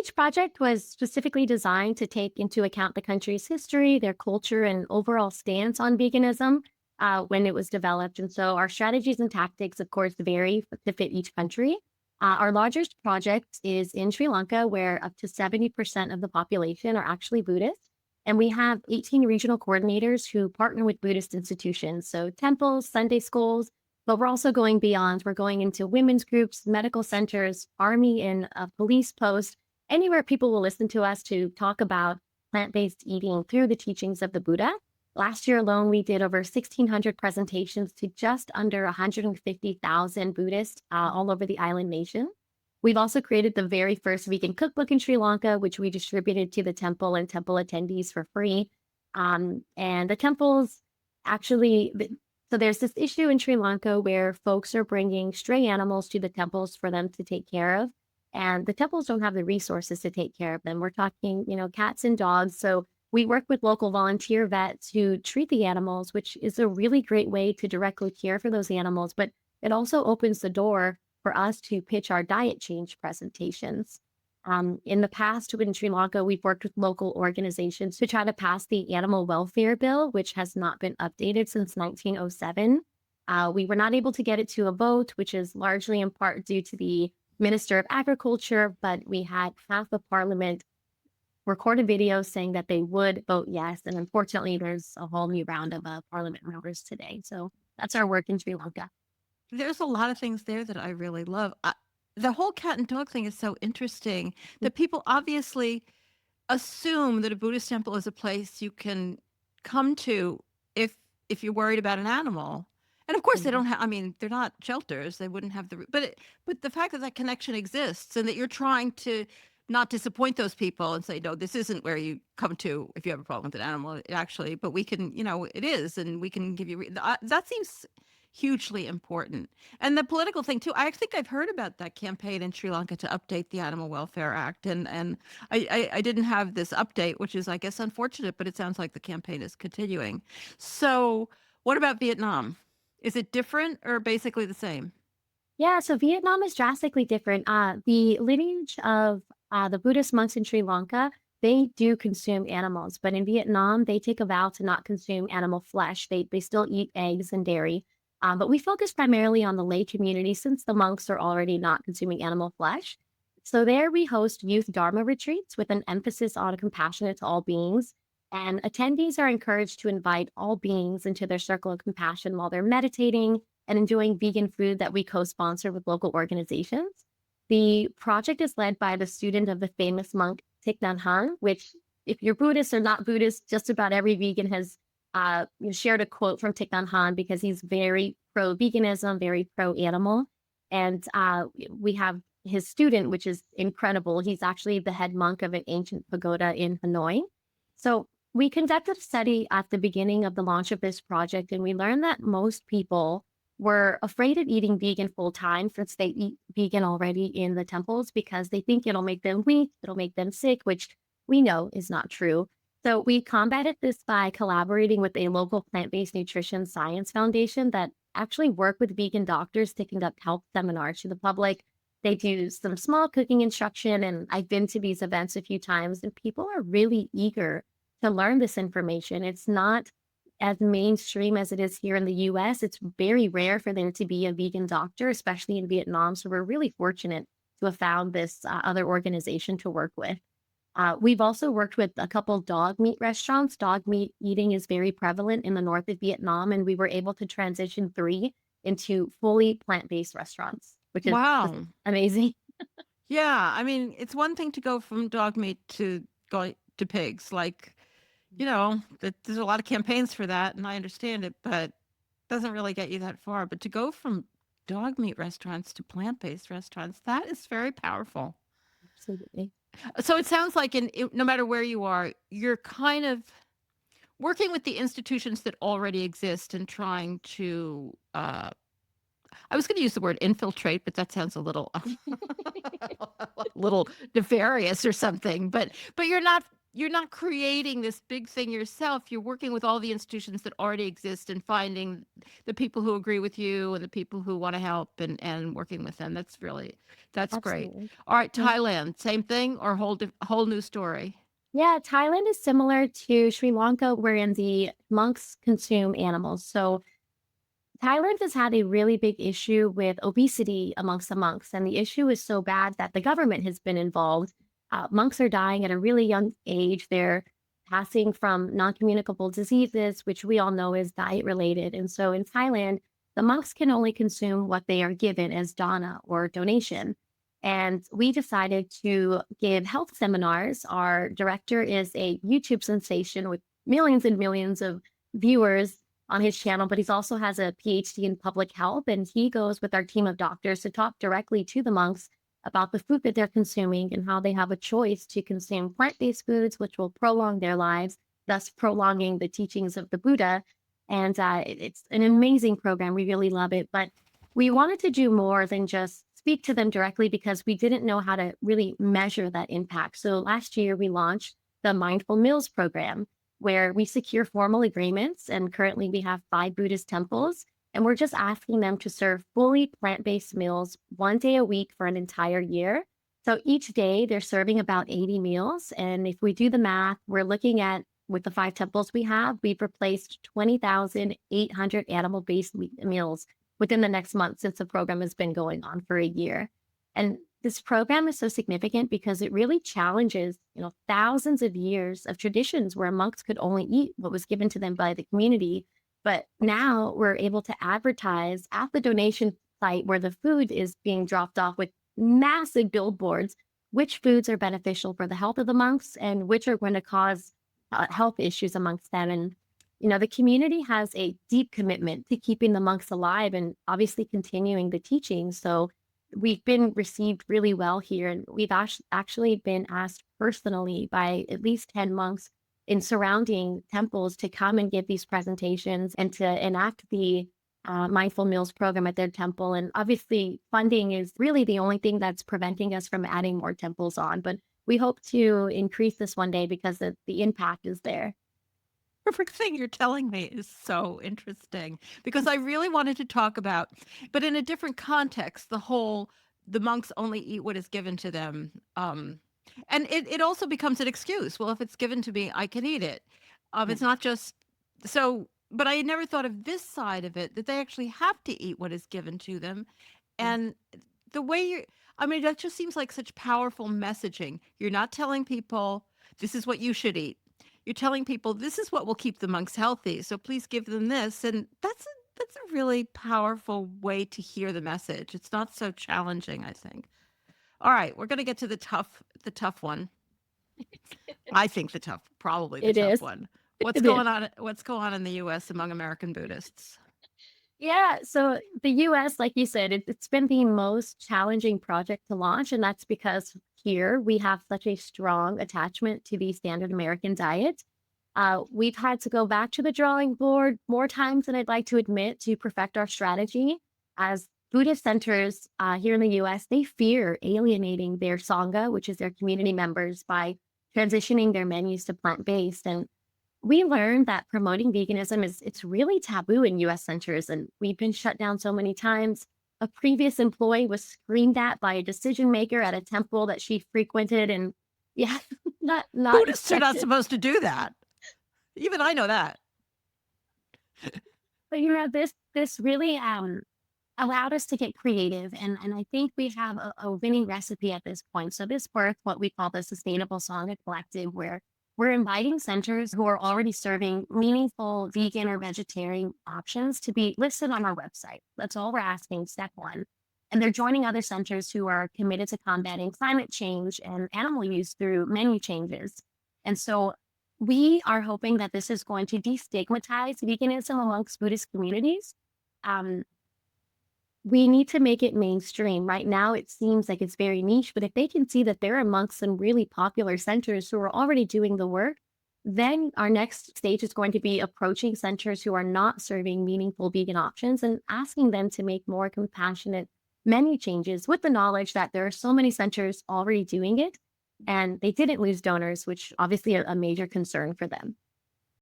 Each project was specifically designed to take into account the country's history, their culture, and overall stance on veganism when it was developed. And so our strategies and tactics, of course, vary to fit each country. Our largest project is in Sri Lanka, where up to 70% of the population are actually Buddhist. And we have 18 regional coordinators who partner with Buddhist institutions, so temples, Sunday schools, but we're also going beyond. We're going into women's groups, medical centers, army and police posts, anywhere people will listen to us to talk about plant-based eating through the teachings of the Buddha. Last year alone, we did over 1,600 presentations to just under 150,000 Buddhists all over the island nation. We've also created the very first vegan cookbook in Sri Lanka, which we distributed to the temple and temple attendees for free. And the temples actually, so there's this issue in Sri Lanka where folks are bringing stray animals to the temples for them to take care of. And the temples don't have the resources to take care of them. We're talking, cats and dogs. So we work with local volunteer vets who treat the animals, which is a really great way to directly care for those animals. But it also opens the door for us to pitch our diet change presentations. In the past, in Sri Lanka, we've worked with local organizations to try to pass the animal welfare bill, which has not been updated since 1907. We were not able to get it to a vote, which is largely in part due to the Minister of Agriculture, but we had half of Parliament recorded videos saying that they would vote yes. And unfortunately, there's a whole new round of Parliament members today. So that's our work in Sri Lanka. There's a lot of things there that I really love. The whole cat and dog thing is so interesting that people obviously assume that a Buddhist temple is a place you can come to if you're worried about an animal. And of course, they don't have. I mean, they're not shelters; they wouldn't have the. But the fact that that connection exists and that you're trying to not disappoint those people and say, no, this isn't where you come to if you have a problem with an animal. Actually, but we can, it is, and we can give you. That seems hugely important. And the political thing too. I think I've heard about that campaign in Sri Lanka to update the Animal Welfare Act, and I didn't have this update, which is, I guess, unfortunate. But it sounds like the campaign is continuing. So, what about Vietnam? Is it different or basically the same? Yeah, so Vietnam is drastically different. The lineage of the Buddhist monks in Sri Lanka, they do consume animals, but in Vietnam, they take a vow to not consume animal flesh. They still eat eggs and dairy. But we focus primarily on the lay community since the monks are already not consuming animal flesh. So there we host youth Dharma retreats with an emphasis on compassionate to all beings. And attendees are encouraged to invite all beings into their circle of compassion while they're meditating and enjoying vegan food that we co-sponsor with local organizations. The project is led by the student of the famous monk Thich Nhat Hanh, which, if you're Buddhist or not Buddhist, just about every vegan has shared a quote from Thich Nhat Hanh because he's very pro-veganism, very pro-animal. And we have his student, which is incredible. He's actually the head monk of an ancient pagoda in Hanoi. So we conducted a study at the beginning of the launch of this project, and we learned that most people were afraid of eating vegan full time since they eat vegan already in the temples because they think it'll make them weak, it'll make them sick, which we know is not true. So we combated this by collaborating with a local plant-based nutrition science foundation that actually work with vegan doctors to conduct health seminars to the public. They do some small cooking instruction, and I've been to these events a few times, and people are really eager to learn this information. It's not as mainstream as it is here in the US. It's very rare for there to be a vegan doctor, especially in Vietnam. So we're really fortunate to have found this other organization to work with. We've also worked with a couple dog meat restaurants. Dog meat eating is very prevalent in the north of Vietnam, and we were able to transition 3 into fully plant-based restaurants, which is just Wow. amazing. Yeah, I mean, it's one thing to go from dog meat to going to pigs. Like, there's a lot of campaigns for that, and I understand it, but doesn't really get you that far. But to go from dog meat restaurants to plant-based restaurants, that is very powerful. Absolutely. So it sounds like no matter where you are, you're kind of working with the institutions that already exist and trying to I was going to use the word infiltrate, but that sounds a little little nefarious or something. But you're not you're not creating this big thing yourself. You're working with all the institutions that already exist and finding the people who agree with you and the people who want to help and working with them. That's great. Absolutely. All right, Yeah. Thailand, same thing or whole new story? Yeah, Thailand is similar to Sri Lanka, wherein the monks consume animals. So Thailand has had a really big issue with obesity amongst the monks, and the issue is so bad that the government has been involved. Monks are dying at a really young age. They're passing from non communicable diseases, which we all know is diet related. And so in Thailand, the monks can only consume what they are given as dana or donation. And we decided to give health seminars. Our director is a YouTube sensation with millions and millions of viewers on his channel, but he also has a PhD in public health. And he goes with our team of doctors to talk directly to the monks about the food that they're consuming and how they have a choice to consume plant based foods, which will prolong their lives, thus prolonging the teachings of the Buddha. And it's an amazing program. We really love it. But we wanted to do more than just speak to them directly because we didn't know how to really measure that impact. So last year, we launched the Mindful Meals program where we secure formal agreements. And currently we have 5 Buddhist temples. And we're just asking them to serve fully plant based meals 1 day a week for an entire year. So each day they're serving about 80 meals. And if we do the math, we're looking at with the 5 temples we have, we've replaced 20,800 animal based meals within the next month since the program has been going on for a year. And this program is so significant because it really challenges, thousands of years of traditions where monks could only eat what was given to them by the community. But now we're able to advertise at the donation site where the food is being dropped off with massive billboards, which foods are beneficial for the health of the monks and which are going to cause health issues amongst them. And, the community has a deep commitment to keeping the monks alive and obviously continuing the teaching. So we've been received really well here. And we've actually been asked personally by at least 10 monks in surrounding temples to come and give these presentations and to enact the Mindful Meals program at their temple. And obviously, funding is really the only thing that's preventing us from adding more temples on. But we hope to increase this one day because the impact is there. Everything you're telling me is so interesting because I really wanted to talk about, but in a different context, the monks only eat what is given to them. And it also becomes an excuse. Well, if it's given to me, I can eat it. Yeah. It's not just so, but I had never thought of this side of it, that they actually have to eat what is given to them. Yeah. And the way I mean, that just seems like such powerful messaging. You're not telling people this is what you should eat. You're telling people this is what will keep the monks healthy. So please give them this. And that's a really powerful way to hear the message. It's not so challenging, I think. All right, we're going to get to the tough one. I think probably the It tough is. one. It is. What's going on in the US among American Buddhists? Yeah. So the US, like you said, it's been the most challenging project to launch. And that's because here we have such a strong attachment to the standard American diet. We've had to go back to the drawing board more times than I'd like to admit to perfect our strategy. As Buddhist centers here in the US, they fear alienating their Sangha, which is their community members, by transitioning their menus to plant based. And we learned that promoting veganism it's really taboo in US centers, and we've been shut down so many times. A previous employee was screamed at by a decision maker at a temple that she frequented, and yeah, not Buddhists are not expected. supposed to do that. Even I know that. But this really allowed us to get creative, and I think we have a winning recipe at this point. So this birthed what we call the Sustainable Sangha Collective, where we're inviting centers who are already serving meaningful vegan or vegetarian options to be listed on our website. That's all we're asking, step one. And they're joining other centers who are committed to combating climate change and animal use through menu changes. And so we are hoping that this is going to destigmatize veganism amongst Buddhist communities. Um, we need to make it mainstream. Right now, it seems like it's very niche, but if they can see that they're amongst some really popular centers who are already doing the work, then our next stage is going to be approaching centers who are not serving meaningful vegan options and asking them to make more compassionate menu changes with the knowledge that there are so many centers already doing it. and they didn't lose donors, which obviously a major concern for them.